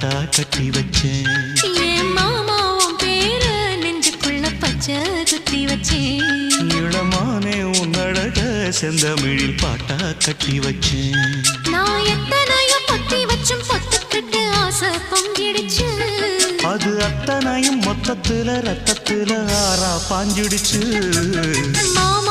பாட்டா கட்டி வச்சேன். ஏன் மாமா உன் பேரு நெஞ்சுக்குள்ள பச்சை குத்தி வச்சேன். இளமானே உன்னழக செந்தமிழில் பாட்டா கட்டி வச்சேன். நான் எத்தனையோ பொத்தி வச்சும் பொத்துக்கிட்டு ஆசை பொங்கிடுச்சு. அது அத்தனையும் மொத்தத்துல ரத்தத்துல ஆறா பாஞ்சிடுச்சு. மாமா